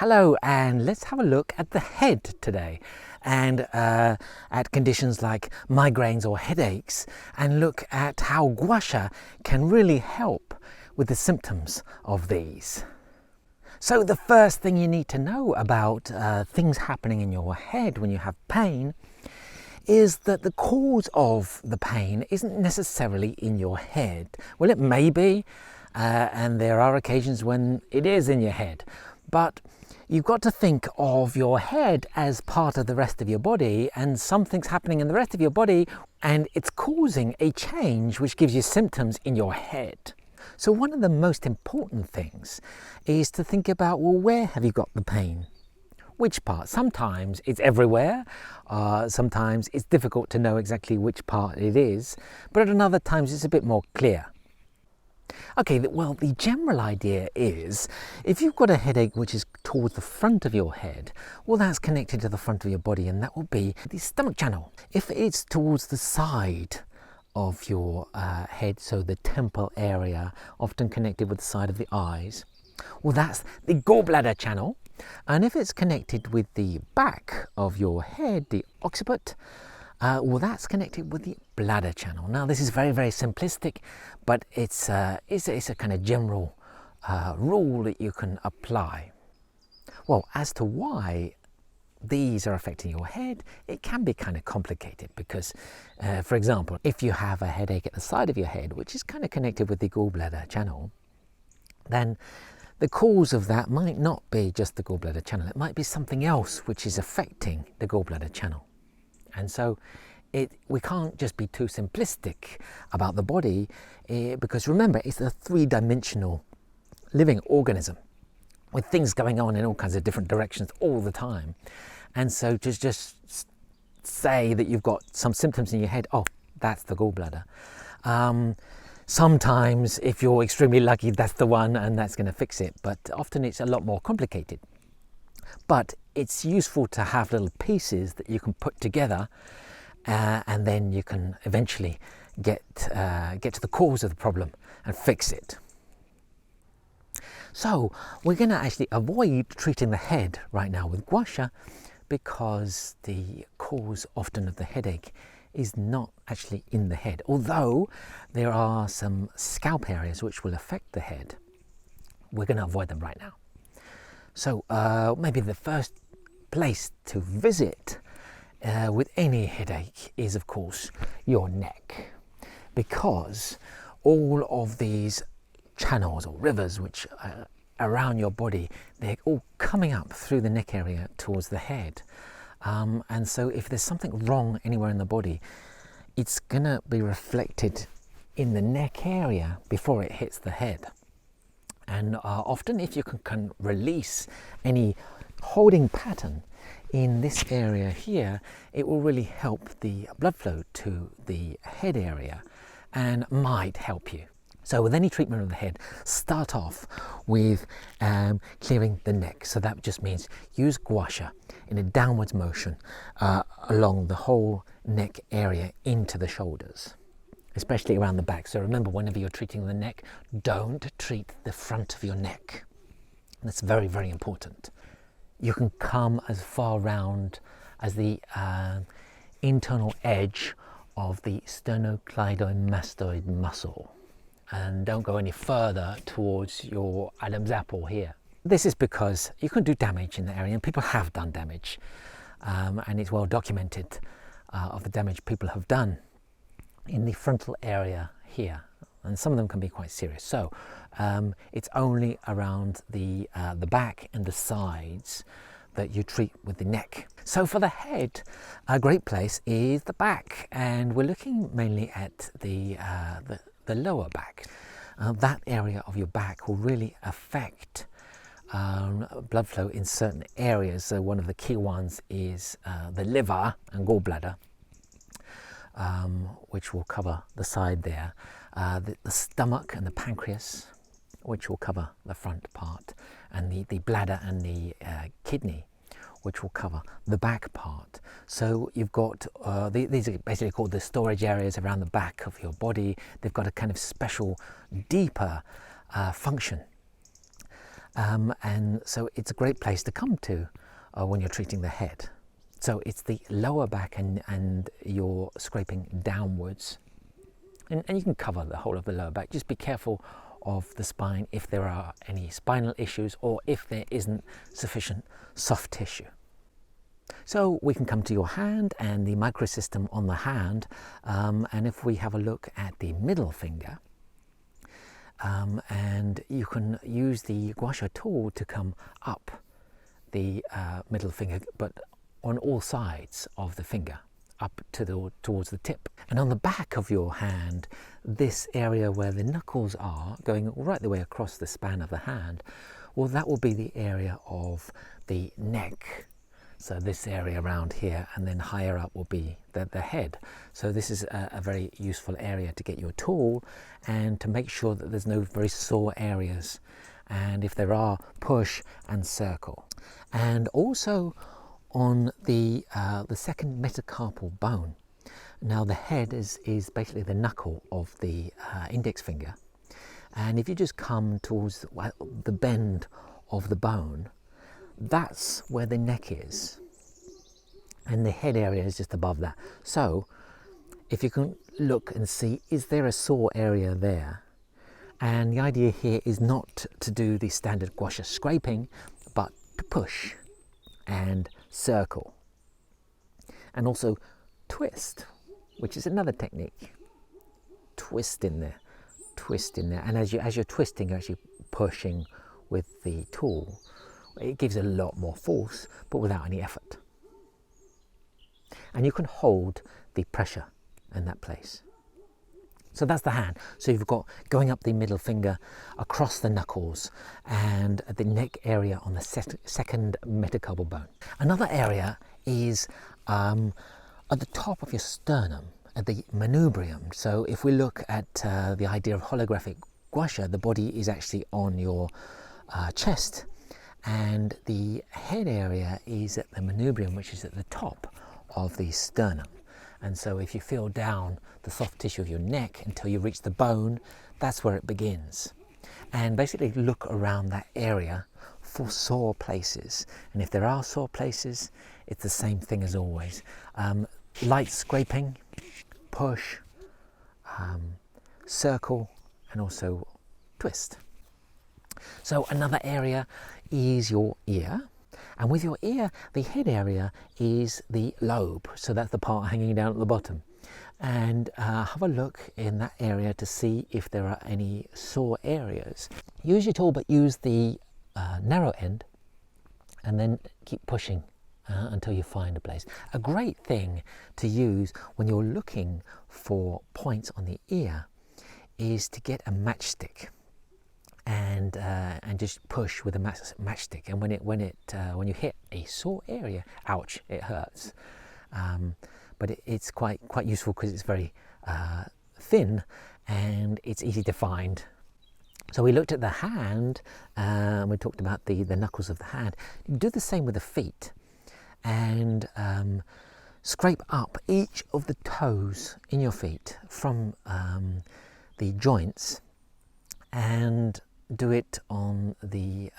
Hello, and let's have a look at the head today and at conditions like migraines or headaches, and look at how gua sha can really help with the symptoms of these. So the first thing you need to know about things happening in your head when you have pain is that the cause of the pain isn't necessarily in your head. Well, it may be, and there are occasions when it is in your head, but you've got to think of your head as part of the rest of your body, and something's happening in the rest of your body and it's causing a change which gives you symptoms in your head. So one of the most important things is to think about, well, where have you got the pain? Which part? Sometimes it's everywhere, sometimes it's difficult to know exactly which part it is, but at other times it's a bit more clear. Okay, well, the general idea is if you've got a headache which is towards the front of your head, well, that's connected to the front of your body, and that will be the stomach channel. If it's towards the side of your head, so the temple area, often connected with the side of the eyes, well, that's the gallbladder channel. And if it's connected with the back of your head, the occiput, well, that's connected with the bladder channel. Now, this is very, very simplistic, but it's a kind of general rule that you can apply. Well, as to why these are affecting your head, it can be kind of complicated because, for example, if you have a headache at the side of your head, which is kind of connected with the gallbladder channel, then the cause of that might not be just the gallbladder channel. It might be something else which is affecting the gallbladder channel. And so we can't just be too simplistic about the body, because remember, it's a three-dimensional living organism with things going on in all kinds of different directions all the time. And so to just say that you've got some symptoms in your head, oh, that's the gallbladder. Sometimes, if you're extremely lucky, that's the one and that's going to fix it. But often it's a lot more complicated. But it's useful to have little pieces that you can put together, and then you can eventually get to the cause of the problem and fix it. So we're going to actually avoid treating the head right now with gua sha, because the cause often of the headache is not actually in the head, although there are some scalp areas which will affect the head. We're going to avoid them right now. So maybe the first place to visit with any headache is, of course, your neck, because all of these channels or rivers which are around your body, they're all coming up through the neck area towards the head. And so if there's something wrong anywhere in the body, it's going to be reflected in the neck area before it hits the head. And often if you can release any holding pattern in this area here, it will really help the blood flow to the head area and might help you. So with any treatment of the head, start off with clearing the neck. So that just means use gua sha in a downwards motion along the whole neck area into the shoulders, especially around the back. So remember, whenever you're treating the neck, don't treat the front of your neck. That's very, very important. You can come as far round as the internal edge of the sternocleidomastoid muscle, and don't go any further towards your Adam's apple here. This is because you can do damage in the area, and people have done damage, and it's well documented of the damage people have done in the frontal area here, and some of them can be quite serious. So it's only around the back and the sides that you treat with the neck. So for the head, a great place is the back, and we're looking mainly at the lower back. That area of your back will really affect blood flow in certain areas. So one of the key ones is the liver and gallbladder, which will cover the side there, the stomach and the pancreas, which will cover the front part, and the bladder and the kidney, which will cover the back part. So you've got, these are basically called the storage areas around the back of your body. They've got a kind of special, deeper function. And so it's a great place to come to when you're treating the head. So it's the lower back and you're scraping downwards. And you can cover the whole of the lower back. Just be careful of the spine if there are any spinal issues or if there isn't sufficient soft tissue. So we can come to your hand and the microsystem on the hand, and if we have a look at the middle finger, and you can use the gua sha tool to come up the middle finger, but on all sides of the finger, up to towards the tip. And on the back of your hand, this area where the knuckles are, going right the way across the span of the hand, well, that will be the area of the neck. So this area around here, and then higher up will be the head. So this is a very useful area to get your tool and to make sure that there's no very sore areas. And if there are, push and circle. And also on the second metacarpal bone. Now the head is basically the knuckle of the index finger. And if you just come towards the bend of the bone, that's where the neck is, and the head area is just above that. So if you can look and see, is there a sore area there? And the idea here is not to do the standard gua sha scraping, but to push and circle, and also twist, which is another technique. Twist in there, and as you're twisting, you're actually pushing with the tool. It gives a lot more force, but without any effort. And you can hold the pressure in that place. So that's the hand. So you've got going up the middle finger, across the knuckles, and the neck area on the second metacarpal bone. Another area is at the top of your sternum, at the manubrium. So if we look at the idea of holographic gua sha, the body is actually on your chest, and the head area is at the manubrium, which is at the top of the sternum. And so if you feel down the soft tissue of your neck until you reach the bone, that's where it begins. And basically look around that area for sore places. And if there are sore places, it's the same thing as always. Light scraping, push, circle, and also twist. So another area is your ear, and with your ear, the head area is the lobe, so that's the part hanging down at the bottom. And have a look in that area to see if there are any sore areas. Use your tool, but use the narrow end, and then keep pushing until you find a place. A great thing to use when you're looking for points on the ear is to get a matchstick. And just push with a matchstick, and when you hit a sore area, ouch, it hurts. But it's quite useful because it's very thin and it's easy to find. So we looked at the hand, and we talked about the knuckles of the hand. You do the same with the feet, and scrape up each of the toes in your feet from the joints, and do it on the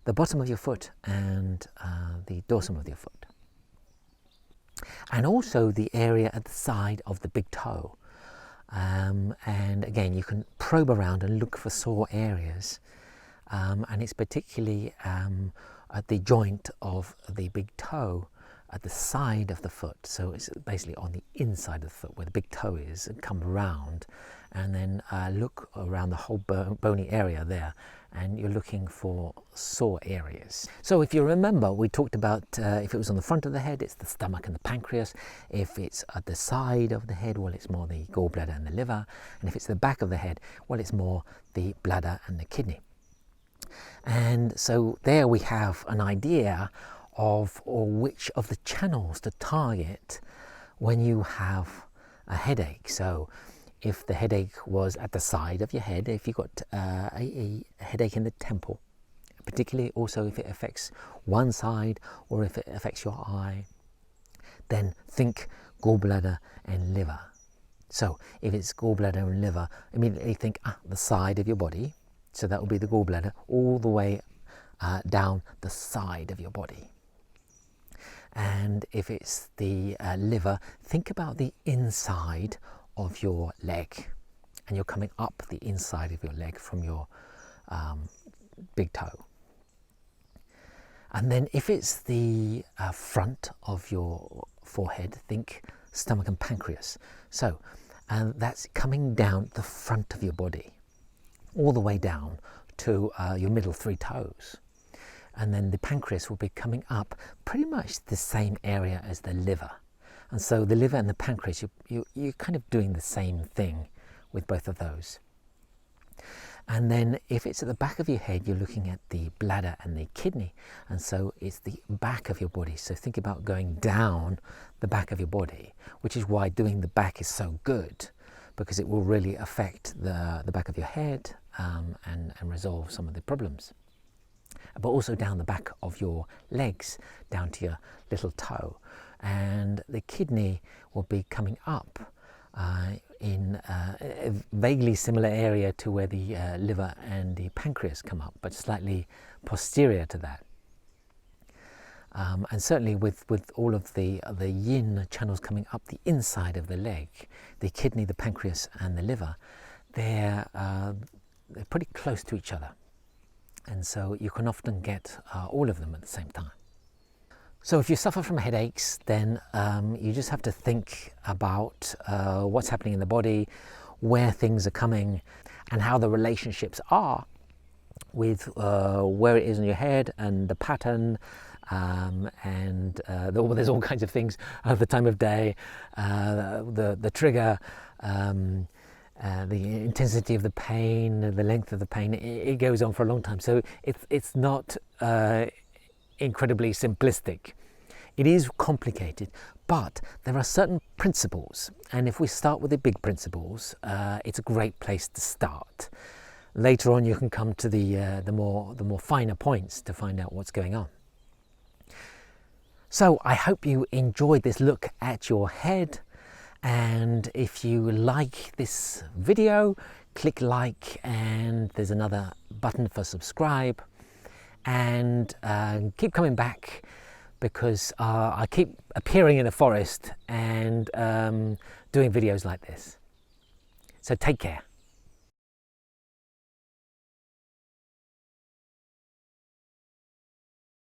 bottom of your foot and the dorsum of your foot, and also the area at the side of the big toe. And again, you can probe around and look for sore areas, and it's particularly at the joint of the big toe at the side of the foot. So it's basically on the inside of the foot where the big toe is, and come around and then look around the whole bony area there, and you're looking for sore areas. So if you remember, we talked about if it was on the front of the head, it's the stomach and the pancreas. If it's at the side of the head, well, it's more the gallbladder and the liver. And if it's the back of the head, well, it's more the bladder and the kidney. And so there we have an idea of which of the channels to target when you have a headache. So if the headache was at the side of your head, if you've got a headache in the temple, particularly also if it affects one side or if it affects your eye, then think gallbladder and liver. So if it's gallbladder and liver, immediately think the side of your body. So that will be the gallbladder all the way down the side of your body. And if it's the liver, think about the inside of your leg, and you're coming up the inside of your leg from your big toe. And then if it's the front of your forehead, think stomach and pancreas. So that's coming down the front of your body, all the way down to your middle 3 toes. And then the pancreas will be coming up pretty much the same area as the liver. And so the liver and the pancreas, you're kind of doing the same thing with both of those. And then if it's at the back of your head, you're looking at the bladder and the kidney. And so it's the back of your body. So think about going down the back of your body, which is why doing the back is so good, because it will really affect the back of your head and resolve some of the problems. But also down the back of your legs, down to your little toe. And the kidney will be coming up in a vaguely similar area to where the liver and the pancreas come up, but slightly posterior to that. And certainly with all of the yin channels coming up the inside of the leg, the kidney, the pancreas and the liver, they're pretty close to each other. And so you can often get all of them at the same time. So if you suffer from headaches, then you just have to think about what's happening in the body, where things are coming, and how the relationships are with where it is in your head and the pattern, and there's all kinds of things, the time of day, the trigger, the intensity of the pain, the length of the pain. It goes on for a long time. So it's not incredibly simplistic. It is complicated, but there are certain principles, and if we start with the big principles, it's a great place to start. Later on you can come to the more finer points to find out what's going on. So I hope you enjoyed this look at your head, and if you like this video, click like, and there's another button for subscribe. And keep coming back, because I keep appearing in the forest and doing videos like this. So take care.